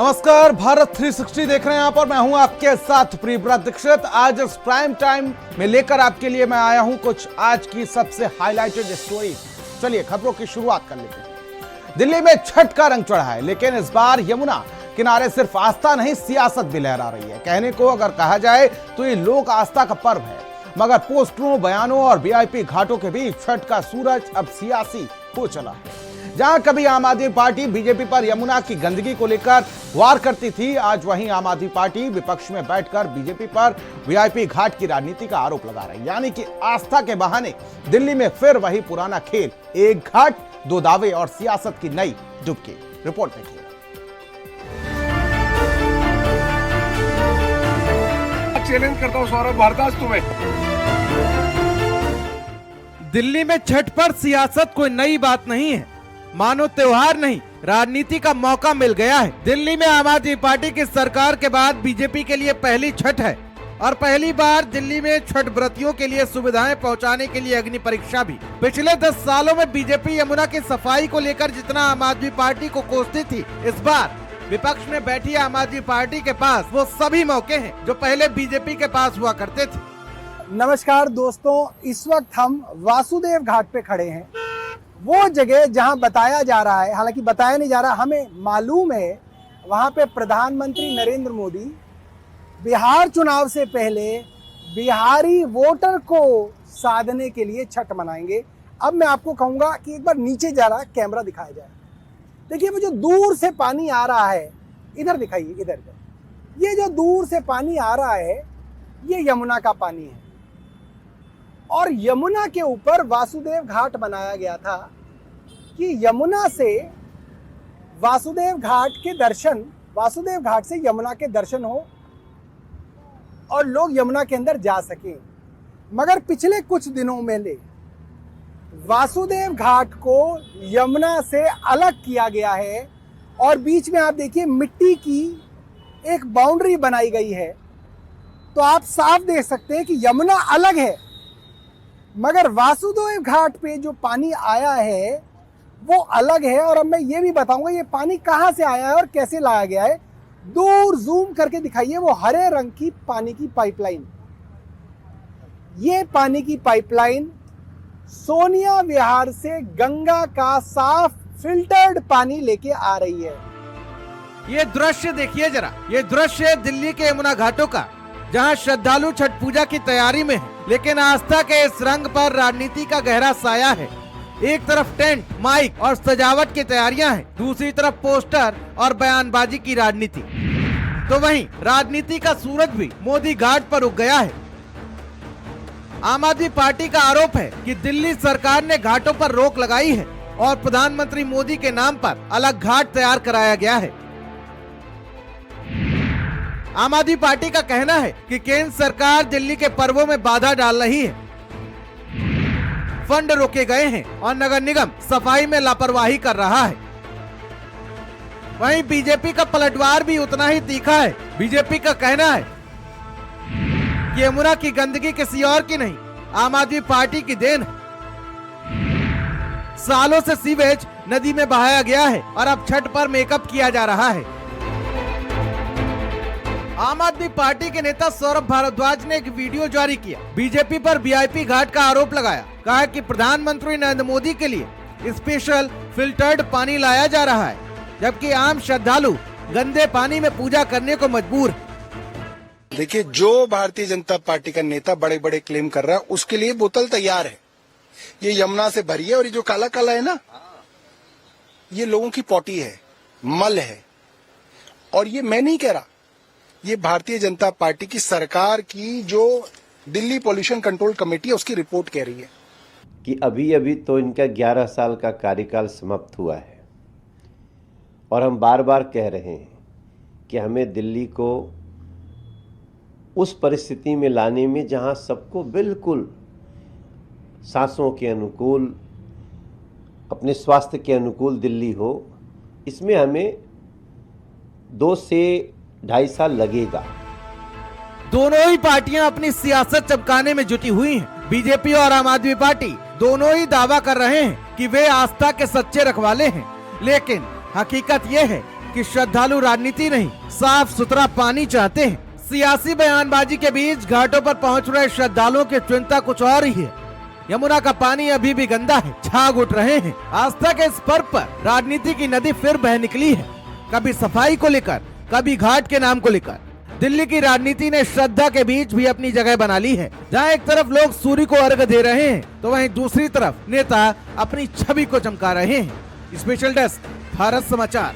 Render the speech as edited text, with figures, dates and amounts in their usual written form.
नमस्कार, भारत 360 देख रहे हैं आप और मैं हूं आपके साथ प्रियव्रत दीक्षित। आज इस प्राइम टाइम में लेकर आपके लिए मैं आया हूं कुछ आज की सबसे हाईलाइटेड स्टोरी। चलिए खबरों की शुरुआत कर लेते हैं। दिल्ली में छठ का रंग चढ़ा है, लेकिन इस बार यमुना किनारे सिर्फ आस्था नहीं सियासत भी लहरा रही है। कहने को अगर कहा जाए तो ये लोक आस्था का पर्व है, मगर पोस्टरों, बयानों और वीआईपी घाटों के बीच छठ का सूरज अब सियासी हो चला है। जहां कभी आम आदमी पार्टी बीजेपी पर यमुना की गंदगी को लेकर वार करती थी, आज वहीं आम आदमी पार्टी विपक्ष में बैठकर बीजेपी पर वीआईपी घाट की राजनीति का आरोप लगा रही है। यानी कि आस्था के बहाने दिल्ली में फिर वही पुराना खेल, एक घाट दो दावे और सियासत की नई डुबकी। रिपोर्ट देखिए। चैलेंज करता हूं सौरभ भारद्वाज तुम्हें। दिल्ली में छठ पर सियासत कोई नई बात नहीं है, मानो त्योहार नहीं, राजनीति का मौका मिल गया है। दिल्ली में आम आदमी पार्टी की सरकार के बाद बीजेपी के लिए पहली छठ है और पहली बार दिल्ली में छठ व्रतियों के लिए सुविधाएं पहुंचाने के लिए अग्नि परीक्षा भी। पिछले 10 सालों में बीजेपी यमुना की सफाई को लेकर जितना आम आदमी पार्टी को कोसती थी, इस बार विपक्ष में बैठी आम आदमी पार्टी के पास वो सभी मौके हैं जो पहले बीजेपी के पास हुआ करते थे। नमस्कार दोस्तों, इस वक्त हम वासुदेव घाट पे खड़े हैं, वो जगह जहां बताया जा रहा है, हालांकि बताया नहीं जा रहा, हमें मालूम है वहां पे प्रधानमंत्री नरेंद्र मोदी बिहार चुनाव से पहले बिहारी वोटर को साधने के लिए छठ मनाएंगे। अब मैं आपको कहूंगा कि एक बार नीचे जा रहा कैमरा दिखाया जाए। देखिए वो जो दूर से पानी आ रहा है, इधर दिखाइए, इधर ये जो दूर से पानी आ रहा है ये यमुना का पानी है और यमुना के ऊपर वासुदेव घाट बनाया गया था कि यमुना से वासुदेव घाट के दर्शन, वासुदेव घाट से यमुना के दर्शन हो और लोग यमुना के अंदर जा सकें। मगर पिछले कुछ दिनों में ले वासुदेव घाट को यमुना से अलग किया गया है और बीच में आप देखिए मिट्टी की एक बाउंड्री बनाई गई है, तो आप साफ देख सकते हैं कि यमुना अलग है, मगर वासुदेव घाट पे जो पानी आया है वो अलग है। और अब मैं ये भी बताऊंगा ये पानी कहाँ से आया है और कैसे लाया गया है। दूर जूम करके दिखाइए वो हरे रंग की पानी की पाइपलाइन। ये पानी की पाइपलाइन सोनिया विहार से गंगा का साफ फिल्टर्ड पानी लेके आ रही है। ये दृश्य देखिए जरा, ये दृश्य है दिल्ली के यमुना घाटों का, जहां श्रद्धालु छठ पूजा की तैयारी में है, लेकिन आस्था के इस रंग पर राजनीति का गहरा साया है। एक तरफ टेंट, माइक और सजावट की तैयारियां हैं, दूसरी तरफ पोस्टर और बयानबाजी की राजनीति। तो वहीं राजनीति का सूरज भी मोदी घाट पर उग गया है। आम आदमी पार्टी का आरोप है कि दिल्ली सरकार ने घाटों पर रोक लगाई है और प्रधानमंत्री मोदी के नाम पर अलग घाट तैयार कराया गया है। आम आदमी पार्टी का कहना है कि केंद्र सरकार दिल्ली के पर्वों में बाधा डाल रही है, फंड रोके गए हैं और नगर निगम सफाई में लापरवाही कर रहा है। वहीं बीजेपी का पलटवार भी उतना ही तीखा है। बीजेपी का कहना है कि यमुना की गंदगी किसी और की नहीं, आम आदमी पार्टी की देन है। सालों से सीवेज नदी में बहाया गया है और अब छठ पर मेकअप किया जा रहा है। आम आदमी पार्टी के नेता सौरभ भारद्वाज ने एक वीडियो जारी किया, बीजेपी पर वीआईपी घाट का आरोप लगाया। कहा कि प्रधानमंत्री नरेंद्र मोदी के लिए स्पेशल फिल्टर्ड पानी लाया जा रहा है, जबकि आम श्रद्धालु गंदे पानी में पूजा करने को मजबूर है। देखिए, जो भारतीय जनता पार्टी का नेता बड़े बड़े क्लेम कर रहा है उसके लिए बोतल तैयार है। ये यमुना से भरी है और ये जो काला काला है ना, ये लोगों की पॉटी है, मल है। और ये मैं नहीं कह रहा, ये भारतीय जनता पार्टी की सरकार की जो दिल्ली पॉल्यूशन कंट्रोल कमेटी है उसकी रिपोर्ट कह रही है कि अभी अभी तो इनका 11 साल का कार्यकाल समाप्त हुआ है और हम बार बार कह रहे हैं कि हमें दिल्ली को उस परिस्थिति में लाने में जहां सबको बिल्कुल सांसों के अनुकूल, अपने स्वास्थ्य के अनुकूल दिल्ली हो, इसमें हमें 2 से 2.5 साल लगेगा। दोनों ही पार्टियां अपनी सियासत चमकाने में जुटी हुई हैं। बीजेपी और आम आदमी पार्टी दोनों ही दावा कर रहे हैं कि वे आस्था के सच्चे रखवाले हैं, लेकिन हकीकत यह है कि श्रद्धालु राजनीति नहीं, साफ सुथरा पानी चाहते हैं। सियासी बयानबाजी के बीच घाटों पर पहुंच रहे श्रद्धालुओं की चिंता कुछ और ही है। यमुना का पानी अभी भी गंदा है, छाग उठ रहे हैं। आस्था के इस पर्व पर राजनीति की नदी फिर बह निकली है, कभी सफाई को लेकर, कभी घाट के नाम को लेकर। दिल्ली की राजनीति ने श्रद्धा के बीच भी अपनी जगह बना ली है, जहां एक तरफ लोग सूर्य को अर्घ दे रहे हैं तो वहीं दूसरी तरफ नेता अपनी छवि को चमका रहे हैं। स्पेशल डेस्क, भारत समाचार।